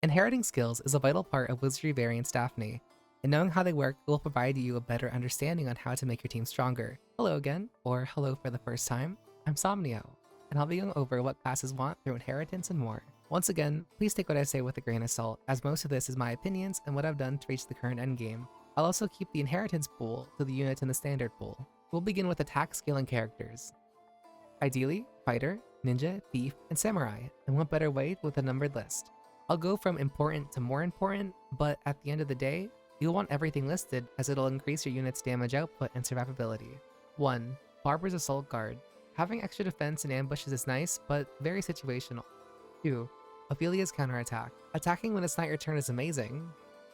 Inheriting skills is a vital part of Wizardry Variants Daphne, and knowing how they work will provide you a better understanding on how to make your team stronger. Hello again, or hello for the first time. I'm Somnio, and I'll be going over what classes want through inheritance and more. Once again, please take what I say with a grain of salt, as most of this is my opinions and what I've done to reach the current endgame. I'll also keep the inheritance pool to the units in the standard pool. We'll begin with attack scaling characters. Ideally, fighter, ninja, thief, and samurai, and what better way with a numbered list. I'll go from important to more important, but at the end of the day, you'll want everything listed as it'll increase your unit's damage output and survivability. 1. Barber's Assault Guard. Having extra defense and ambushes is nice, but very situational. 2. Ophelia's Counterattack. Attacking when it's not your turn is amazing,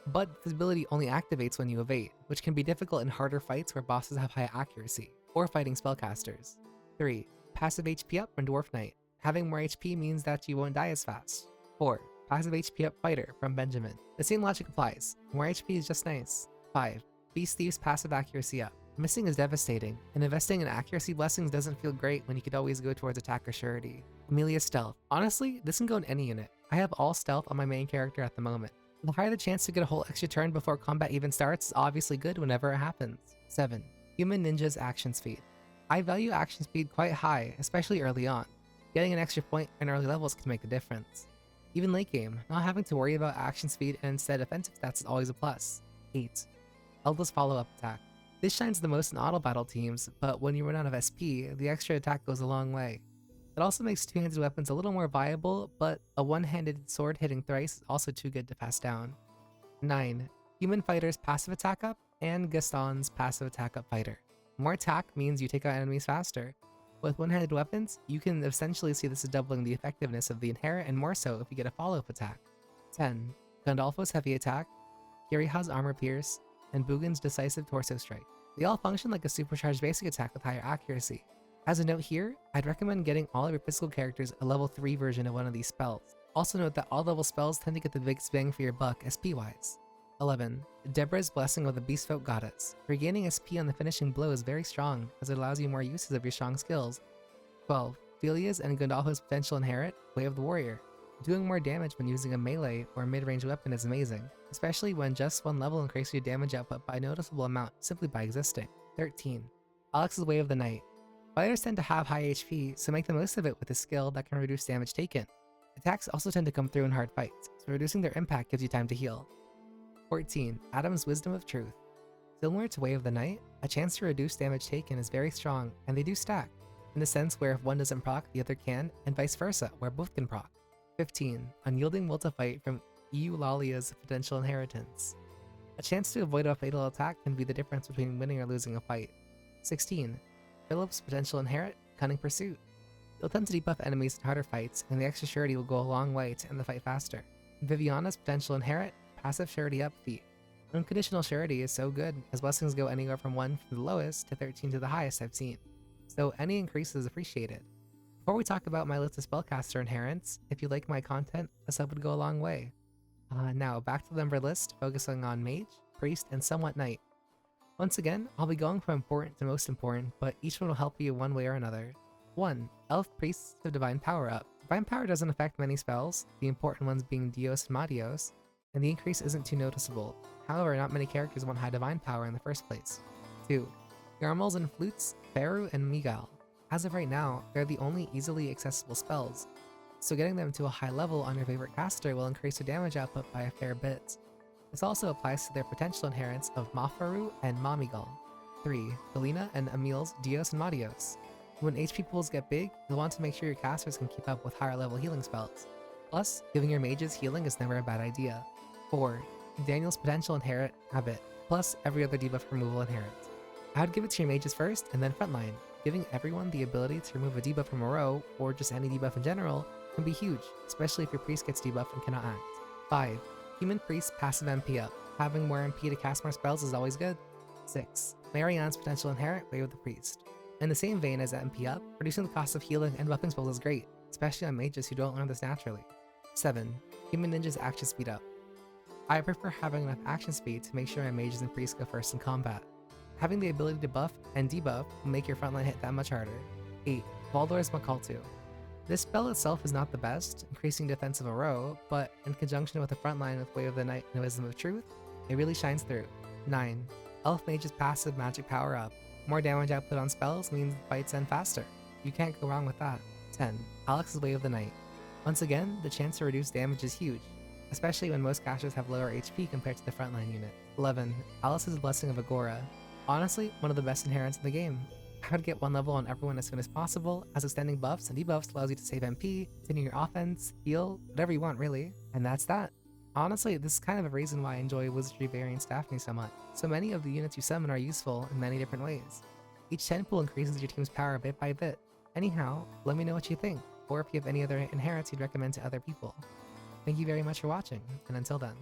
but this ability only activates when you evade, which can be difficult in harder fights where bosses have high accuracy, or fighting spellcasters. 3. Passive HP up from Dwarf Knight. Having more HP means that you won't die as fast. 4. Passive HP up Fighter from Benjamin. The same logic applies. More HP is just nice. 5. Beast Thief's passive accuracy up. Missing is devastating, and investing in accuracy blessings doesn't feel great when you could always go towards attack or surety. Amelia's Stealth. Honestly, this can go in any unit. I have all stealth on my main character at the moment. The higher the chance to get a whole extra turn before combat even starts is obviously good whenever it happens. 7. Human Ninja's Action Speed. I value action speed quite high, especially early on. Getting an extra point in early levels can make a difference. Even late game, not having to worry about action speed and instead offensive stats is always a plus. 8. Eldest Follow-Up Attack. This shines the most in auto battle teams, but when you run out of SP, the extra attack goes a long way. It also makes two-handed weapons a little more viable, but a one-handed sword hitting thrice is also too good to pass down. 9. Human Fighter's Passive Attack Up and Gaston's Passive Attack Up Fighter. More attack means you take out enemies faster. With one-handed weapons, you can essentially see this as doubling the effectiveness of the inherit and more so if you get a follow-up attack. 10. Gandalfo's Heavy Attack, Kiriha's Armor Pierce, and Bugin's Decisive Torso Strike. They all function like a supercharged basic attack with higher accuracy. As a note here, I'd recommend getting all of your physical characters a level 3 version of one of these spells. Also note that all level spells tend to get the biggest bang for your buck SP-wise. 11. Deborah's Blessing of the Beastfolk Goddess. Regaining SP on the finishing blow is very strong, as it allows you more uses of your strong skills. 12. Ophelia's and Gandalfo's Potential Inherit, Way of the Warrior. Doing more damage when using a melee or mid-range weapon is amazing, especially when just one level increases your damage output by a noticeable amount simply by existing. 13. Alex's Way of the Night. Fighters tend to have high HP, so make the most of it with a skill that can reduce damage taken. Attacks also tend to come through in hard fights, so reducing their impact gives you time to heal. 14. Adam's Wisdom of Truth. Similar to Way of the Night, a chance to reduce damage taken is very strong, and they do stack, in the sense where if one doesn't proc, the other can, and vice versa, where both can proc. 15. Unyielding Will to Fight from Eulalia's Potential Inheritance. A chance to avoid a fatal attack can be the difference between winning or losing a fight. 16. Philip's Potential Inherit, Cunning Pursuit. You'll tend to debuff enemies in harder fights, and the extra surety will go a long way to end the fight faster. Viviana's Potential Inherit, Passive Surety Up Feat. Unconditional surety is so good, as blessings go anywhere from 1 to the lowest to 13 to the highest I've seen, so any increase is appreciated. Before we talk about my list of spellcaster inherents, if you like my content, a sub would go a long way. Now back to the number list, focusing on Mage, Priest, and somewhat Knight. Once again, I'll be going from important to most important, but each one will help you one way or another. 1. Elf Priests of Divine Power Up. Divine Power doesn't affect many spells, the important ones being Dios and Madios, and the increase isn't too noticeable. However, not many characters want high divine power in the first place. 2. Yarmals and Flutes, Beru and Miguel. As of right now, they're the only easily accessible spells, so getting them to a high level on your favorite caster will increase their damage output by a fair bit. This also applies to their potential inherents of Mafaru and Mamigal. 3. Galena and Emil's Dios and Madios. When HP pools get big, you'll want to make sure your casters can keep up with higher level healing spells. Plus, giving your mages healing is never a bad idea. 4. Daniel's Potential Inherit, Habit, plus every other debuff removal inherit. I would give it to your mages first and then frontline. Giving everyone the ability to remove a debuff from a row, or just any debuff in general, can be huge, especially if your priest gets debuffed and cannot act. 5. Human Priest Passive MP Up. Having more MP to cast more spells is always good. 6. Marianne's Potential Inherit, Way of the Priest. In the same vein as MP Up, reducing the cost of healing and buffing spells is great, especially on mages who don't learn this naturally. 7. Human Ninja's Action Speed Up. I prefer having enough action speed to make sure my mages and priests go first in combat. Having the ability to buff and debuff will make your frontline hit that much harder. 8. Valdor's Makaltu. This spell itself is not the best, increasing defense of a row, but in conjunction with the front line with Way of the Night and Wisdom of Truth, it really shines through. 9. Elf Mage's passive magic power up. More damage output on spells means fights end faster. You can't go wrong with that. 10. Alex's Way of the Night. Once again, the chance to reduce damage is huge, especially when most casters have lower HP compared to the frontline unit. 11. Alice's Blessing of Agora. Honestly, one of the best inherents in the game. I would get one level on everyone as soon as possible, as extending buffs and debuffs allows you to save MP, continue your offense, heal, whatever you want really. And that's that. Honestly, this is kind of a reason why I enjoy Wizardry Variants Daphne so much. So many of the units you summon are useful in many different ways. Each 10 pool increases your team's power bit by bit. Anyhow, let me know what you think, or if you have any other inherits you'd recommend to other people. Thank you very much for watching, and until then.